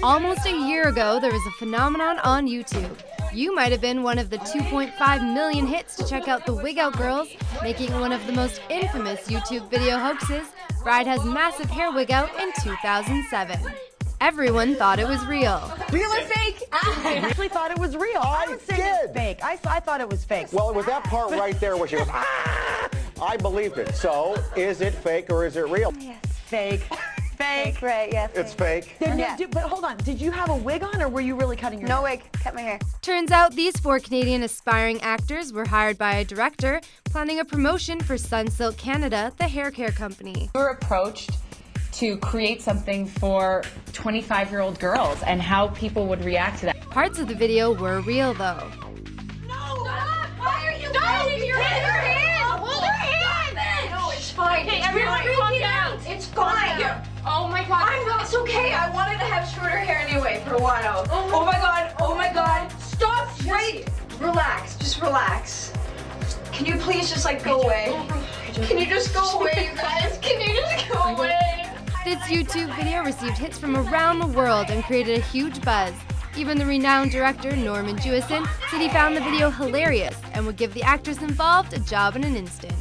Almost a year ago, there was a phenomenon on YouTube. You might have been one of the 2.5 million hits to check out the Wigout girls, making one of the most infamous YouTube video hoaxes. Bride has massive hair wig out in 2007. Everyone thought it was real. Real or fake? I actually thought it was real. I would say it's fake. I thought it was fake. Well, with that part right there where she goes, ah, I believed it. So, is it fake or is it real? Yes, fake. Fake. Right, yeah. It's fake. But hold on, did you have a wig on or were you really cutting your hair? No wig, cut my hair. Turns out these 4 Canadian aspiring actors were hired by a director planning a promotion for Sunsilk Canada, the hair care company. We were approached to create something for 25-year-old girls and how people would react to that. Parts of the video were real though. No! Stop! Why are you holding your hand? Hold her hand! No, it's fine. Okay, everyone calm down. It's fine. Oh my God. It's okay. I wanted to have shorter hair anyway for a while. Oh my God. Oh my God. Stop. Wait. Relax. Just relax. Can you please just like go away? Can you just go away, you guys? Can you just go away? This YouTube video received hits from around the world and created a huge buzz. Even the renowned director, Norman Jewison, said he found the video hilarious and would give the actress involved a job in an instant.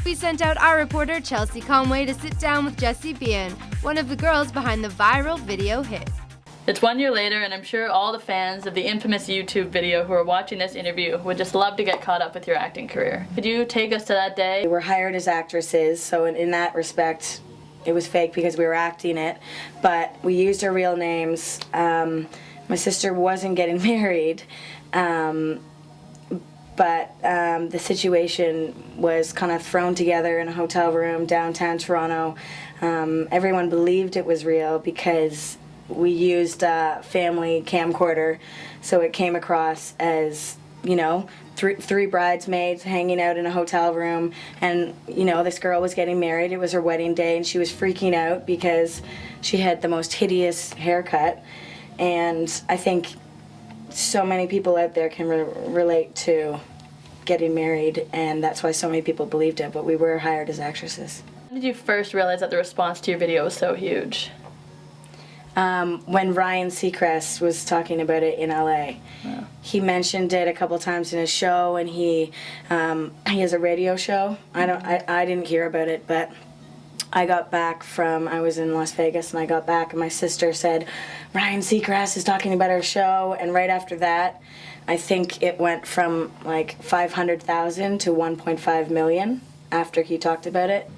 We sent out our reporter, Chelsea Conway, to sit down with Jessie Behan, one of the girls behind the viral video hit. It's 1 year later, and I'm sure all the fans of the infamous YouTube video who are watching this interview would just love to get caught up with your acting career. Could you take us to that day? We were hired as actresses, so in that respect, it was fake because we were acting it, but we used our real names. My sister wasn't getting married, but the situation was kind of thrown together in a hotel room downtown Toronto. Everyone believed it was real because we used a family camcorder, so it came across as, you know, three bridesmaids hanging out in a hotel room, and, you know, this girl was getting married. It was her wedding day, and she was freaking out because she had the most hideous haircut. And I think so many people out there can relate to getting married, and that's why so many people believed it, but we were hired as actresses. When did you first realize that the response to your video was so huge? When Ryan Seacrest was talking about it in LA. Wow. He mentioned it a couple times in his show, and he has a radio show. I didn't hear about it, but I got back I was in Las Vegas, and I got back, and my sister said, Ryan Seacrest is talking about our show, and right after that, I think it went from like 500,000 to 1.5 million after he talked about it.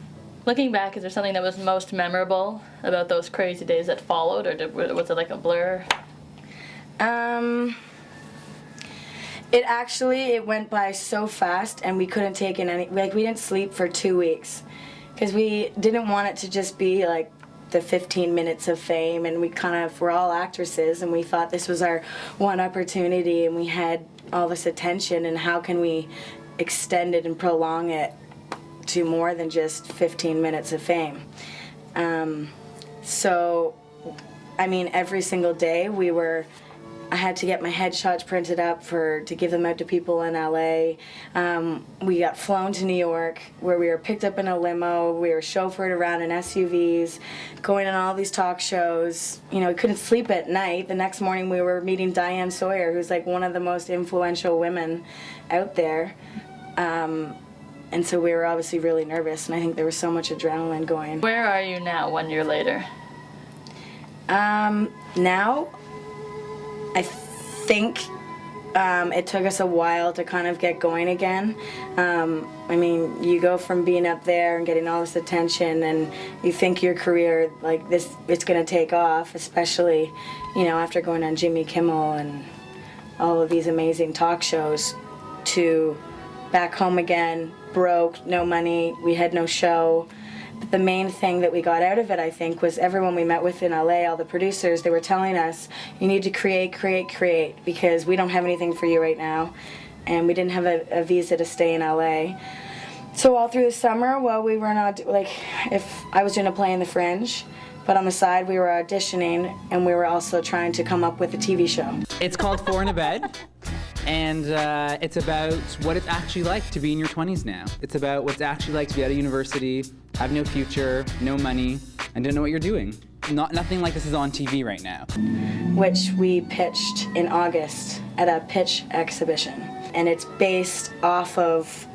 Looking back, is there something that was most memorable about those crazy days that followed, or was it like a blur? It went by so fast, and we couldn't take in any, like, we didn't sleep for 2 weeks because we didn't want it to just be like the 15 minutes of fame, and we're all actresses, and we thought this was our one opportunity, and we had all this attention, and how can we extend it and prolong it to more than just 15 minutes of fame. So, I mean, every single day I had to get my headshots printed up to give them out to people in LA. We got flown to New York, where we were picked up in a limo. We were chauffeured around in SUVs, going on all these talk shows. You know, we couldn't sleep at night. The next morning we were meeting Diane Sawyer, who's like one of the most influential women out there. And so we were obviously really nervous, and I think there was so much adrenaline going. Where are you now, 1 year later? Now, I think it took us a while to kind of get going again. I mean, you go from being up there and getting all this attention, and you think your career, like this, it's going to take off, especially, you know, after going on Jimmy Kimmel and all of these amazing talk shows, to back home again, broke, no money, we had no show. But the main thing that we got out of it, I think, was everyone we met with in LA, all the producers, they were telling us, you need to create, because we don't have anything for you right now. And we didn't have a visa to stay in LA. So all through the summer, while we were not, if I was doing a play in the Fringe, but on the side we were auditioning, and we were also trying to come up with a TV show. It's called Four in a Bed. And it's about what it's actually like to be in your 20s now. It's about what it's actually like to be out of university, have no future, no money, and don't know what you're doing. nothing like this is on TV right now. Which we pitched in August at a pitch exhibition. And it's based off of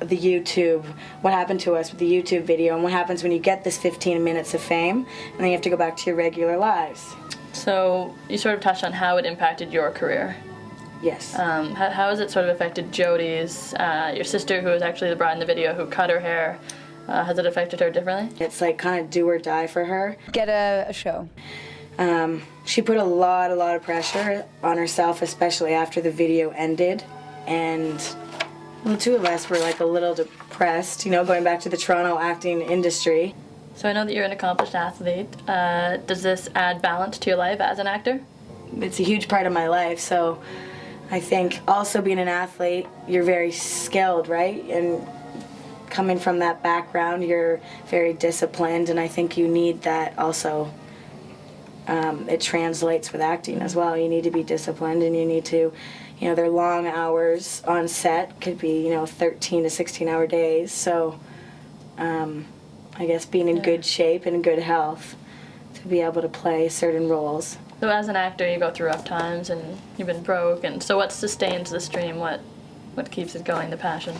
the YouTube, what happened to us with the YouTube video and what happens when you get this 15 minutes of fame and then you have to go back to your regular lives. So you sort of touched on how it impacted your career. Yes. How has it sort of affected Jodie's, your sister who was actually the bride in the video who cut her hair? Has it affected her differently? It's like kind of do or die for her. Get a show. She put a lot of pressure on herself, especially after the video ended. And the two of us were like a little depressed, you know, going back to the Toronto acting industry. So I know that you're an accomplished athlete. Does this add balance to your life as an actor? It's a huge part of my life, so I think also being an athlete, you're very skilled, right? And coming from that background, you're very disciplined, and I think you need that also. It translates with acting as well. You need to be disciplined, and you need to, you know, they're long hours on set, could be, you know, 13 to 16-hour days, so I guess being in good shape and in good health to be able to play certain roles. So as an actor, you go through rough times and you've been broke, and so what sustains the stream? What keeps it going, the passion?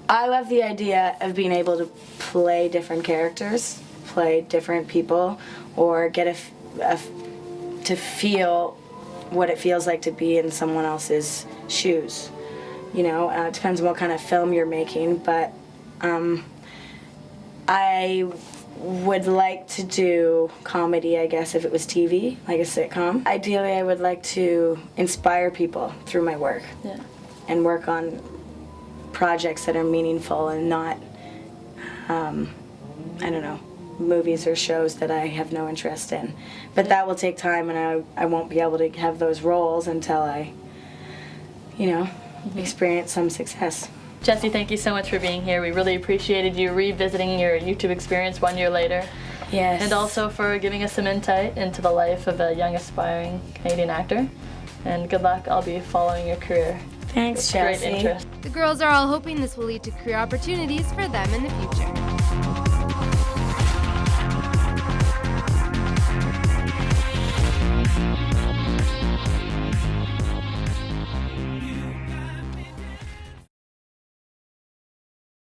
I love the idea of being able to play different characters, play different people, or get to feel what it feels like to be in someone else's shoes. You know, it depends on what kind of film you're making, but I would like to do comedy, I guess, if it was TV, like a sitcom. Ideally, I would like to inspire people through my work. Yeah. And work on projects that are meaningful and not, I don't know, movies or shows that I have no interest in. But that will take time, and I won't be able to have those roles until I, you know, experience some success. Jessie, thank you so much for being here. We really appreciated you revisiting your YouTube experience 1 year later. Yes. And also for giving us some insight into the life of a young aspiring Canadian actor. And good luck. I'll be following your career. Thanks, with great Chelsea. interest. The girls are all hoping this will lead to career opportunities for them in the future.